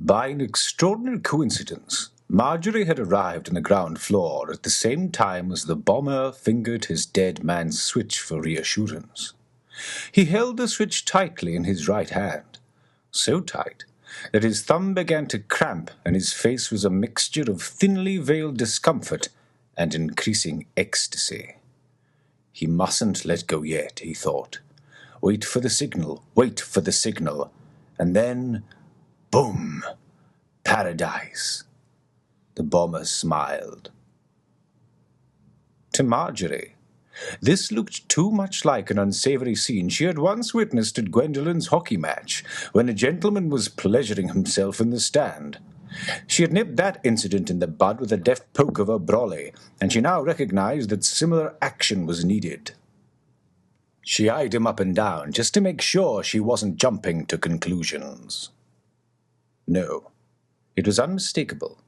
By an extraordinary coincidence, Marjorie had arrived on the ground floor at the same time as the bomber fingered his dead man's switch for reassurance. He held the switch tightly in his right hand, so tight that his thumb began to cramp and his face was a mixture of thinly veiled discomfort and increasing ecstasy. He mustn't let go yet, he thought. Wait for the signal, and then, boom! Paradise. The bomber smiled. To Marjorie, this looked too much like an unsavory scene she had once witnessed at Gwendolyn's hockey match, when a gentleman was pleasuring himself in the stand. She had nipped that incident in the bud with a deft poke of her brolly, and she now recognized that similar action was needed. She eyed him up and down, just to make sure she wasn't jumping to conclusions. No. It was unmistakable.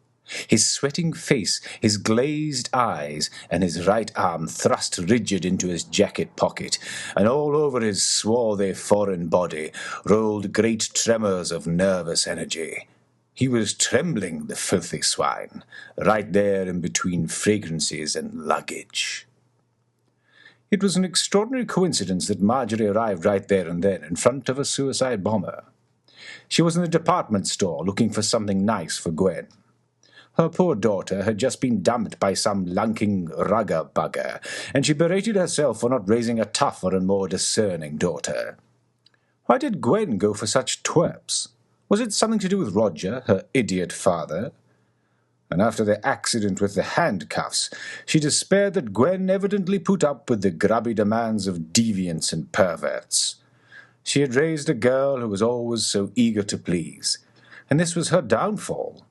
His sweating face, his glazed eyes, and his right arm thrust rigid into his jacket pocket, and all over his swarthy foreign body rolled great tremors of nervous energy. He was trembling, the filthy swine, right there in between fragrances and luggage. It was an extraordinary coincidence that Marjorie arrived right there and then in front of a suicide bomber. She was in the department store looking for something nice for Gwen. Her poor daughter had just been dumped by some lunking rugger bugger, and she berated herself for not raising a tougher and more discerning daughter. Why did Gwen go for such twerps? Was it something to do with Roger, her idiot father? And after the accident with the handcuffs, she despaired that Gwen evidently put up with the grubby demands of deviants and perverts. She had raised a girl who was always so eager to please, and this was her downfall.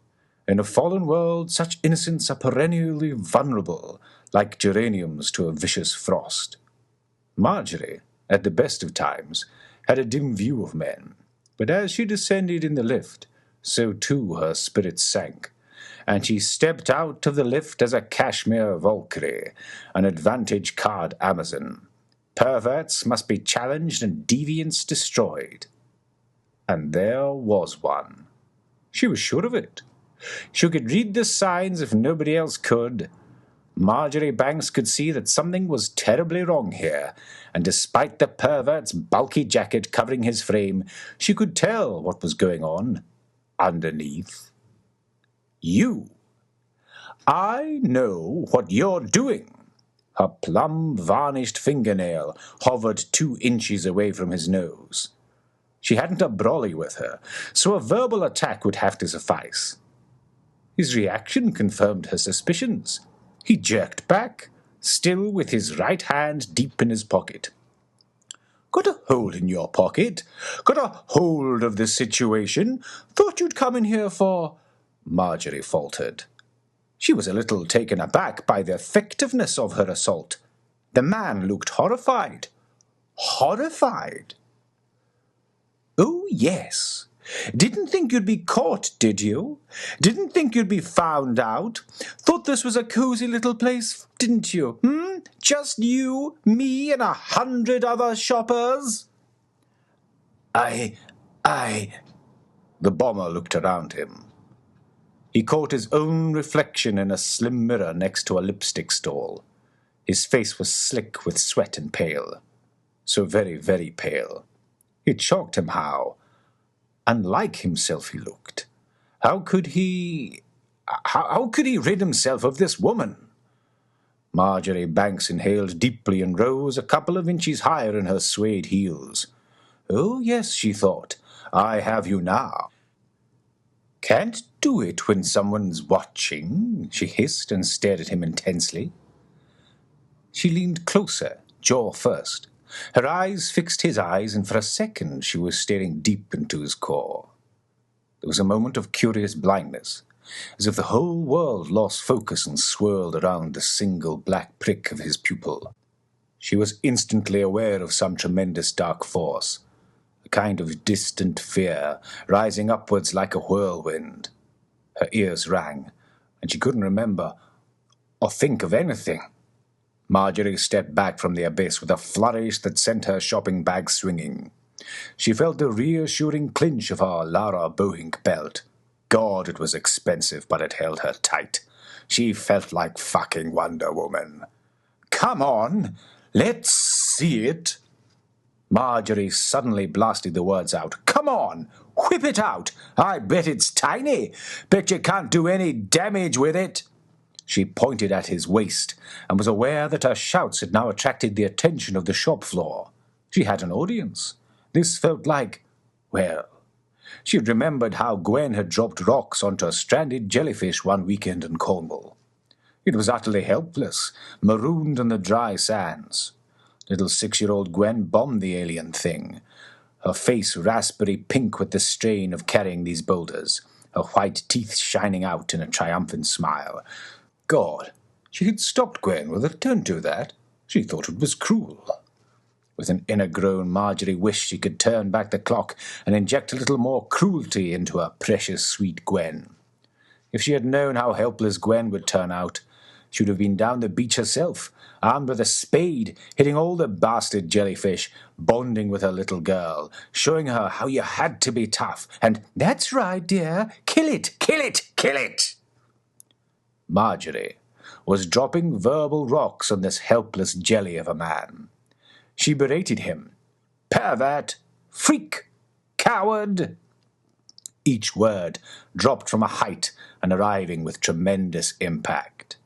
In a fallen world, such innocents are perennially vulnerable, like geraniums to a vicious frost. Marjorie, at the best of times, had a dim view of men, but as she descended in the lift, so too her spirits sank, and she stepped out of the lift as a cashmere Valkyrie, an advantage card Amazon. Perverts must be challenged and deviants destroyed. And there was one. She was sure of it. She could read the signs if nobody else could. Marjorie Banks could see that something was terribly wrong here, and despite the pervert's bulky jacket covering his frame, she could tell what was going on underneath. You. I know what you're doing. Her plum-varnished fingernail hovered 2 inches away from his nose. She hadn't a brolly with her, so a verbal attack would have to suffice. His reaction confirmed her suspicions. He jerked back, still with his right hand deep in his pocket. Got a hole in your pocket? Got a hold of the situation? Thought you'd come in here for... Marjorie faltered. She was a little taken aback by the effectiveness of her assault. The man looked horrified. Horrified? Oh, yes. Didn't think you'd be caught, did you? Didn't think you'd be found out? Thought this was a cozy little place, didn't you? Just you, me, and 100 other shoppers? I... The bomber looked around him. He caught his own reflection in a slim mirror next to a lipstick stall. His face was slick with sweat and pale. So very, very pale. It shocked him how unlike himself he looked. How could he rid himself of this woman? Marjorie Banks inhaled deeply and rose a couple of inches higher in her suede heels. Oh, yes, she thought, I have you now. Can't do it when someone's watching, she hissed and stared at him intensely. She leaned closer, jaw first. Her eyes fixed his eyes, and for a second she was staring deep into his core. There was a moment of curious blindness, as if the whole world lost focus and swirled around the single black prick of his pupil. She was instantly aware of some tremendous dark force, a kind of distant fear, rising upwards like a whirlwind. Her ears rang, and she couldn't remember or think of anything. Marjorie stepped back from the abyss with a flourish that sent her shopping bag swinging. She felt the reassuring clinch of her Lara Bohink belt. God, it was expensive, but it held her tight. She felt like fucking Wonder Woman. "Come on, let's see it." Marjorie suddenly blasted the words out. "Come on, whip it out. I bet it's tiny. Bet you can't do any damage with it." She pointed at his waist and was aware that her shouts had now attracted the attention of the shop floor. She had an audience. This felt like, well, she had remembered how Gwen had dropped rocks onto a stranded jellyfish one weekend in Cornwall. It was utterly helpless, marooned on the dry sands. Little 6-year-old Gwen bombed the alien thing, her face raspberry pink with the strain of carrying these boulders, her white teeth shining out in a triumphant smile. God, she had stopped Gwen with a turn to that. She thought it was cruel. With an inner groan, Marjorie wished she could turn back the clock and inject a little more cruelty into her precious sweet Gwen. If she had known how helpless Gwen would turn out, she would have been down the beach herself, armed with a spade, hitting all the bastard jellyfish, bonding with her little girl, showing her how you had to be tough, and, "That's right, dear, kill it, kill it, kill it." Marjorie was dropping verbal rocks on this helpless jelly of a man. She berated him. "Pervert! Freak! Coward!" Each word dropped from a height and arriving with tremendous impact.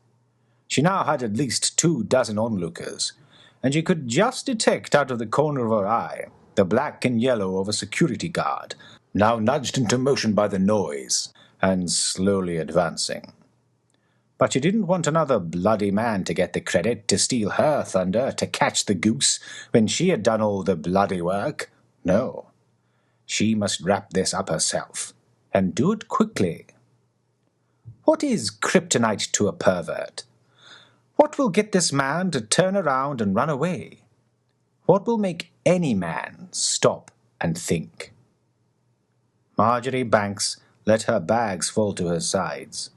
She now had at least 24 onlookers, and she could just detect out of the corner of her eye the black and yellow of a security guard, now nudged into motion by the noise and slowly advancing. But she didn't want another bloody man to get the credit, to steal her thunder, to catch the goose, when she had done all the bloody work. No, she must wrap this up herself, and do it quickly. What is kryptonite to a pervert? What will get this man to turn around and run away? What will make any man stop and think? Marjorie Banks let her bags fall to her sides.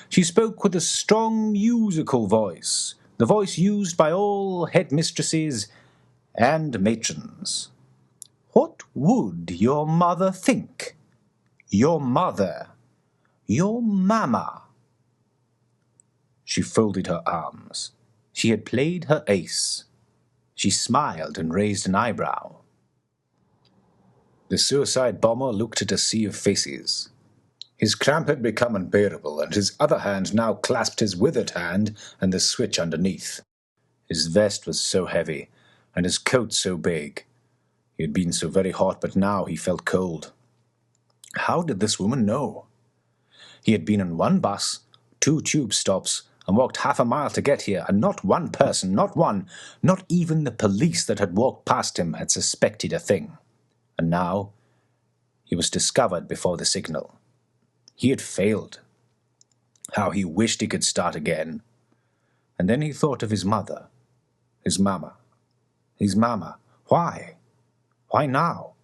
She spoke with a strong musical voice, the voice used by all headmistresses and matrons. What would your mother think? Your mother. Your mamma. She folded her arms. She had played her ace. She smiled and raised an eyebrow. The suicide bomber looked at a sea of faces. His cramp had become unbearable, and his other hand now clasped his withered hand and the switch underneath. His vest was so heavy, and his coat so big. He had been so very hot, but now he felt cold. How did this woman know? He had been in one bus, 2 tube stops, and walked half a mile to get here, and not one person, not one, not even the police that had walked past him had suspected a thing. And now he was discovered before the signal. He had failed. How he wished he could start again. And then he thought of his mother, his mamma. His mamma. Why? Why now?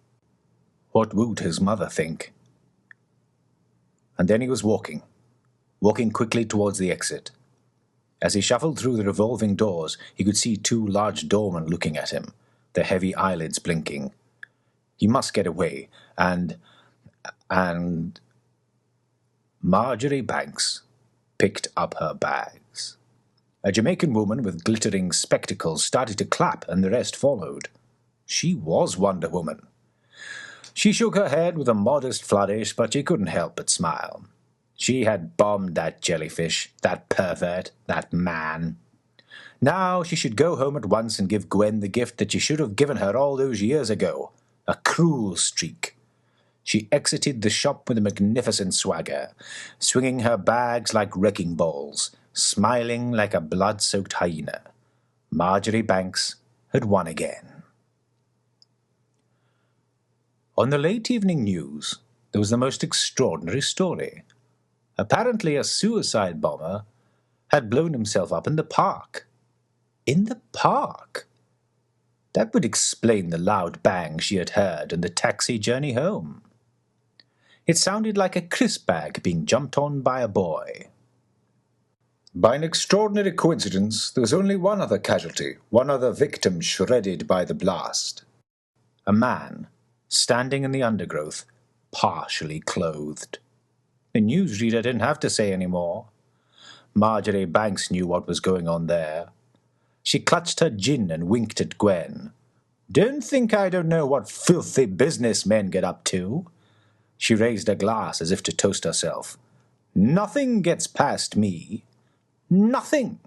What would his mother think? And then he was walking quickly towards the exit. As he shuffled through the revolving doors, he could see 2 large doormen looking at him, their heavy eyelids blinking. He must get away, and Marjorie Banks picked up her bags. A Jamaican woman with glittering spectacles started to clap, and the rest followed. She was Wonder Woman. She shook her head with a modest flourish, but she couldn't help but smile. She had bombed that jellyfish, that pervert, that man. Now she should go home at once and give Gwen the gift that she should have given her all those years ago, a cruel streak. She exited the shop with a magnificent swagger, swinging her bags like wrecking balls, smiling like a blood-soaked hyena. Marjorie Banks had won again. On the late evening news, there was the most extraordinary story. Apparently a suicide bomber had blown himself up in the park. In the park? That would explain the loud bang she had heard in the taxi journey home. It sounded like a crisp bag being jumped on by a boy. By an extraordinary coincidence, there was only one other casualty, one other victim shredded by the blast. A man, standing in the undergrowth, partially clothed. The newsreader didn't have to say any more. Marjorie Banks knew what was going on there. She clutched her gin and winked at Gwen. Don't think I don't know what filthy business men get up to. She raised a glass as if to toast herself. Nothing gets past me. Nothing.